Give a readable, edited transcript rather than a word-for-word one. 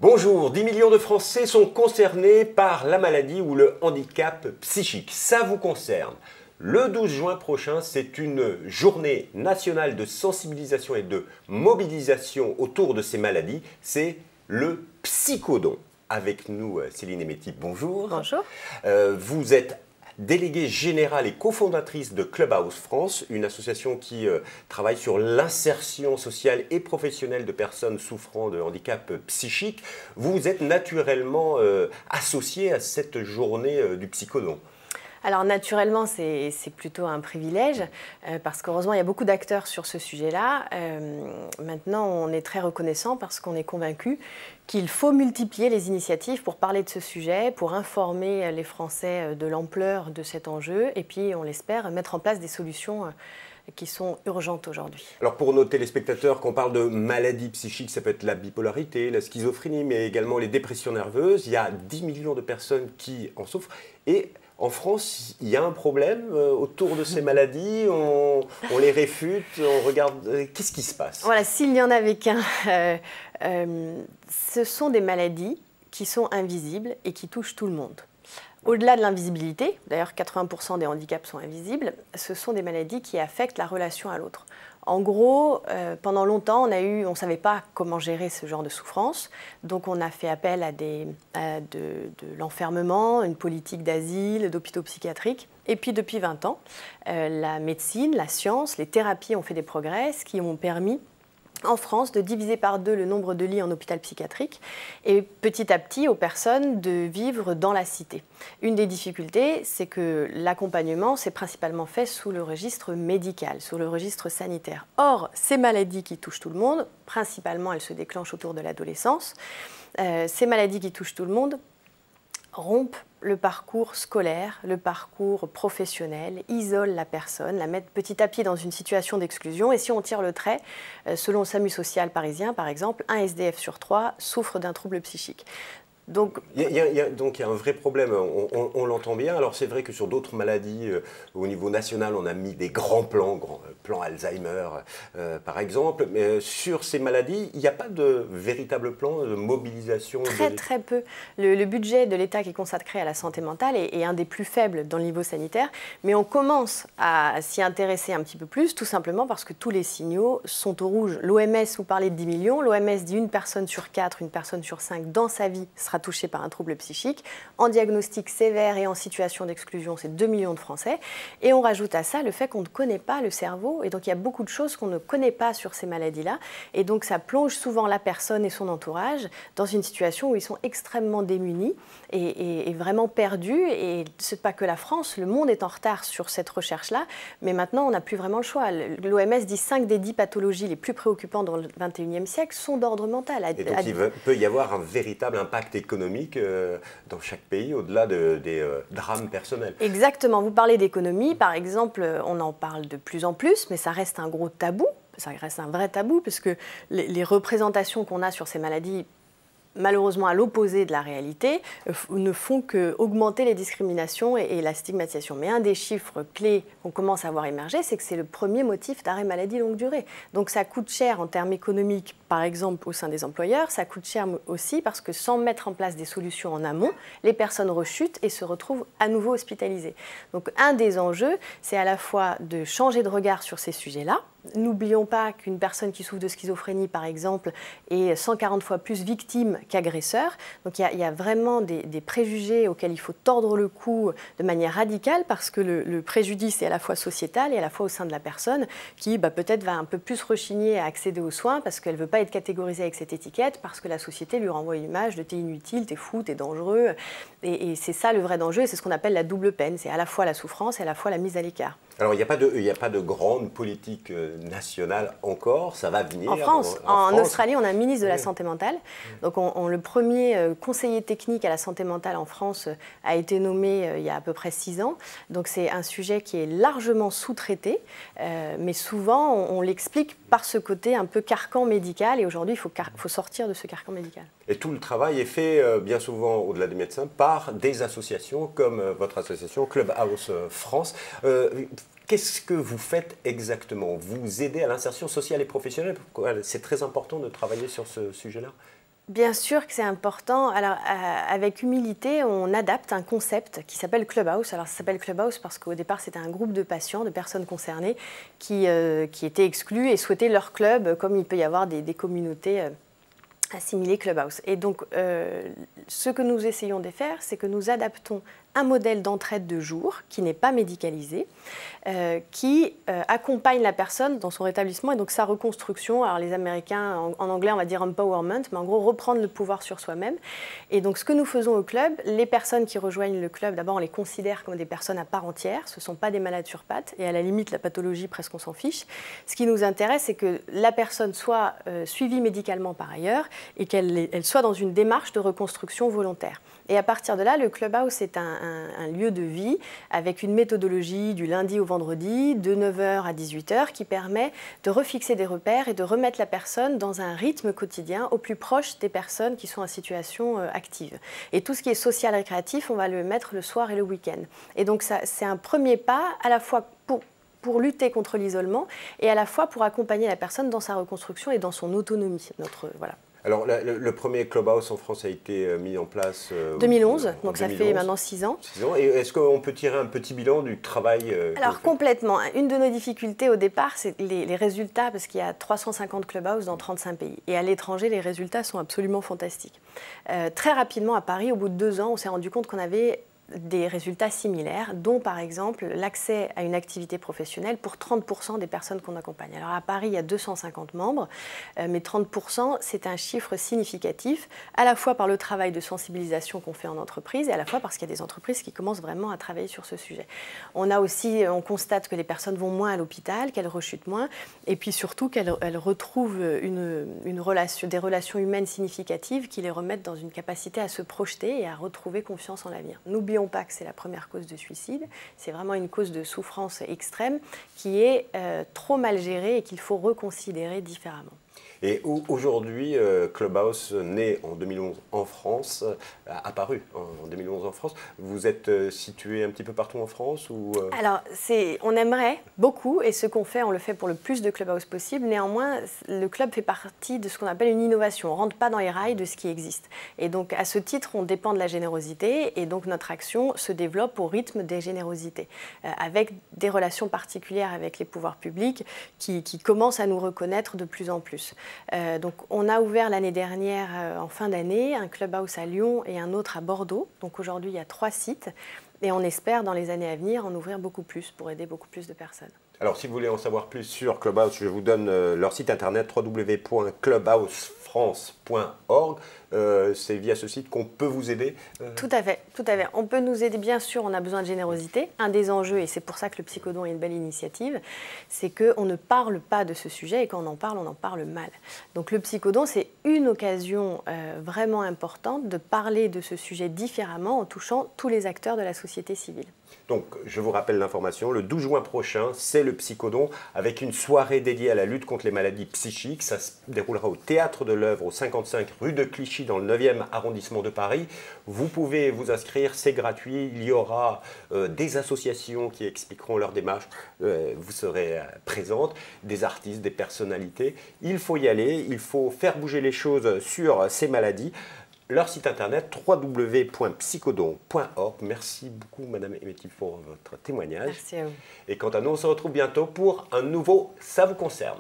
Bonjour, 10 millions de Français sont concernés par la maladie ou le handicap psychique. Ça vous concerne. Le 12 juin prochain, c'est une journée nationale de sensibilisation et de mobilisation autour de ces maladies. C'est le psychodon. Avec nous, Céline Emetti, bonjour. Bonjour. Vous êtes déléguée générale et cofondatrice de Clubhouse France, une association qui travaille sur l'insertion sociale et professionnelle de personnes souffrant de handicap psychique. Vous êtes naturellement associée à cette journée du psychodon. Alors naturellement, c'est plutôt un privilège parce qu'heureusement, il y a beaucoup d'acteurs sur ce sujet-là. Maintenant, on est très reconnaissant parce qu'on est convaincu qu'il faut multiplier les initiatives pour parler de ce sujet, pour informer les Français de l'ampleur de cet enjeu et puis, on l'espère, mettre en place des solutions qui sont urgentes aujourd'hui. Alors pour nos téléspectateurs, quand on parle de maladies psychiques, ça peut être la bipolarité, la schizophrénie, mais également les dépressions nerveuses. Il y a 10 millions de personnes qui en souffrent et en France, il y a un problème autour de ces maladies, on les réfute, on regarde. Qu'est-ce qui se passe? Voilà, s'il n'y en avait qu'un, ce sont des maladies qui sont invisibles et qui touchent tout le monde. Au-delà de l'invisibilité, d'ailleurs 80% des handicaps sont invisibles, ce sont des maladies qui affectent la relation à l'autre. En gros, pendant longtemps, on ne savait pas comment gérer ce genre de souffrance, donc on a fait appel à de l'enfermement, une politique d'asile, d'hôpitaux psychiatriques. Et puis depuis 20 ans, la médecine, la science, les thérapies ont fait des progrès, ce qui ont permis en France de diviser par 2 le nombre de lits en hôpital psychiatrique et petit à petit aux personnes de vivre dans la cité. Une des difficultés, c'est que l'accompagnement s'est principalement fait sous le registre médical, sous le registre sanitaire. Or, ces maladies qui touchent tout le monde, principalement elles se déclenchent autour de l'adolescence, ces maladies qui touchent tout le monde rompent le parcours scolaire, le parcours professionnel, isolent la personne, la mettent petit à petit dans une situation d'exclusion. Et si on tire le trait, selon le SAMU social parisien, par exemple, un SDF sur 3 souffre d'un trouble psychique. Donc il y a un vrai problème, on l'entend bien. Alors c'est vrai que sur d'autres maladies, au niveau national, on a mis des grands plans, plan Alzheimer par exemple. Mais sur ces maladies, il n'y a pas de véritable plan de mobilisation? Très peu. Le budget de l'État qui est consacré à la santé mentale est un des plus faibles dans le niveau sanitaire. Mais on commence à s'y intéresser un petit peu plus, tout simplement parce que tous les signaux sont au rouge. L'OMS, vous parlez de 10 millions, l'OMS dit une personne sur 4, une personne sur 5 dans sa vie sera touché par un trouble psychique. En diagnostic sévère et en situation d'exclusion, c'est 2 millions de Français. Et on rajoute à ça le fait qu'on ne connaît pas le cerveau. Et donc, il y a beaucoup de choses qu'on ne connaît pas sur ces maladies-là. Et donc, ça plonge souvent la personne et son entourage dans une situation où ils sont extrêmement démunis et vraiment perdus. Et ce n'est pas que la France, le monde est en retard sur cette recherche-là. Mais maintenant, on n'a plus vraiment le choix. L'OMS dit 5 des 10 pathologies les plus préoccupantes dans le 21e siècle sont d'ordre mental. Et donc, il peut y avoir un véritable impact économique dans chaque pays, au-delà des drames personnels. Exactement. Vous parlez d'économie, par exemple, on en parle de plus en plus, mais ça reste un gros tabou. Ça reste un vrai tabou, parce que les représentations qu'on a sur ces maladies, malheureusement à l'opposé de la réalité, ne font qu'augmenter les discriminations et la stigmatisation. Mais un des chiffres clés qu'on commence à voir émerger, c'est que c'est le premier motif d'arrêt maladie longue durée. Donc ça coûte cher en termes économiques, par exemple au sein des employeurs, ça coûte cher aussi parce que sans mettre en place des solutions en amont, les personnes rechutent et se retrouvent à nouveau hospitalisées. Donc un des enjeux, c'est à la fois de changer de regard sur ces sujets-là. N'oublions pas qu'une personne qui souffre de schizophrénie, par exemple, est 140 fois plus victime qu'agresseur. Donc il y a vraiment des préjugés auxquels il faut tordre le cou de manière radicale parce que le préjudice est à la fois sociétal et à la fois au sein de la personne qui peut-être va un peu plus rechigner à accéder aux soins parce qu'elle ne veut pas être catégorisée avec cette étiquette, parce que la société lui renvoie une image de « t'es inutile, t'es fou, t'es dangereux ». Et c'est ça le vrai danger, c'est ce qu'on appelle la double peine. C'est à la fois la souffrance et à la fois la mise à l'écart. Alors, il n'y a pas de grande politique nationale encore, ça va venir. En France, en Australie, on a un ministre de la Santé mentale. Donc, le premier conseiller technique à la santé mentale en France a été nommé il y a à peu près 6 ans. Donc, c'est un sujet qui est largement sous-traité, mais souvent, on l'explique par ce côté un peu carcan médical. Et aujourd'hui, il faut sortir de ce carcan médical. Et tout le travail est fait, bien souvent, au-delà des médecins, par des associations comme votre association Clubhouse France. Qu'est-ce que vous faites exactement? Vous aidez à l'insertion sociale et professionnelle? C'est très important de travailler sur ce sujet-là. Bien sûr que c'est important. Alors, avec humilité, on adapte un concept qui s'appelle Clubhouse. Alors, ça s'appelle Clubhouse parce qu'au départ, c'était un groupe de patients, de personnes concernées qui étaient exclues et souhaitaient leur club, comme il peut y avoir des communautés assimilées Clubhouse. Et donc, ce que nous essayons de faire, c'est que nous adaptons un modèle d'entraide de jour qui n'est pas médicalisé, qui accompagne la personne dans son rétablissement et donc sa reconstruction. Alors les Américains, en anglais on va dire empowerment, mais en gros reprendre le pouvoir sur soi-même. Et donc ce que nous faisons au club, les personnes qui rejoignent le club, d'abord on les considère comme des personnes à part entière, ce ne sont pas des malades sur pattes, et à la limite la pathologie presque on s'en fiche. Ce qui nous intéresse, c'est que la personne soit suivie médicalement par ailleurs et qu'elle soit dans une démarche de reconstruction volontaire. Et à partir de là, le Clubhouse est un lieu de vie avec une méthodologie du lundi au vendredi, de 9h à 18h, qui permet de refixer des repères et de remettre la personne dans un rythme quotidien au plus proche des personnes qui sont en situation active. Et tout ce qui est social récréatif, on va le mettre le soir et le week-end. Et donc c'est un premier pas à la fois pour lutter contre l'isolement et à la fois pour accompagner la personne dans sa reconstruction et dans son autonomie. Voilà. Alors, le premier Clubhouse en France a été mis en place 2011, donc 2011. Ça fait maintenant 6 ans. 6 ans. Et est-ce qu'on peut tirer un petit bilan du travail Alors, complètement. Une de nos difficultés au départ, c'est les résultats, parce qu'il y a 350 Clubhouse dans 35 pays. Et à l'étranger, les résultats sont absolument fantastiques. Très rapidement, à Paris, au bout de 2 ans, on s'est rendu compte qu'on avait des résultats similaires, dont par exemple l'accès à une activité professionnelle pour 30% des personnes qu'on accompagne. Alors à Paris, il y a 250 membres, mais 30%, c'est un chiffre significatif, à la fois par le travail de sensibilisation qu'on fait en entreprise et à la fois parce qu'il y a des entreprises qui commencent vraiment à travailler sur ce sujet. On constate que les personnes vont moins à l'hôpital, qu'elles rechutent moins, et puis surtout qu'elles retrouvent des relations humaines significatives qui les remettent dans une capacité à se projeter et à retrouver confiance en l'avenir. N'oublions pas que c'est la première cause de suicide, c'est vraiment une cause de souffrance extrême qui est trop mal gérée et qu'il faut reconsidérer différemment. Et aujourd'hui, Clubhouse, né en 2011 en France, apparu en 2011 en France. Vous êtes situé un petit peu partout en France ou Alors, on aimerait beaucoup, et ce qu'on fait, on le fait pour le plus de Clubhouse possible. Néanmoins, le club fait partie de ce qu'on appelle une innovation. On ne rentre pas dans les rails de ce qui existe. Et donc, à ce titre, on dépend de la générosité, et donc notre action se développe au rythme des générosités, avec des relations particulières avec les pouvoirs publics qui commencent à nous reconnaître de plus en plus. Donc on a ouvert l'année dernière, en fin d'année, un Clubhouse à Lyon et un autre à Bordeaux. Donc aujourd'hui, il y a 3 sites et on espère dans les années à venir en ouvrir beaucoup plus pour aider beaucoup plus de personnes. Alors si vous voulez en savoir plus sur Clubhouse, je vous donne leur site internet www.clubhousefrance.org. C'est via ce site qu'on peut vous aider. Tout à fait, tout à fait. On peut nous aider, bien sûr, on a besoin de générosité. Un des enjeux, et c'est pour ça que le Psychodon est une belle initiative, c'est qu'on ne parle pas de ce sujet et quand on en parle mal. Donc le Psychodon, c'est une occasion vraiment importante de parler de ce sujet différemment en touchant tous les acteurs de la société civile. Donc, je vous rappelle l'information, le 12 juin prochain, c'est le Psychodon avec une soirée dédiée à la lutte contre les maladies psychiques. Ça se déroulera au Théâtre de l'Œuvre, au 55 rue de Clichy, dans le 9e arrondissement de Paris. Vous pouvez vous inscrire, c'est gratuit. Il y aura des associations qui expliqueront leur démarche. Vous serez présente, des artistes, des personnalités. Il faut y aller, il faut faire bouger les choses sur ces maladies. Leur site internet www.psychodon.org. Merci beaucoup Madame Emetti pour votre témoignage. Merci à vous. Et quant à nous, on se retrouve bientôt pour un nouveau Ça vous concerne.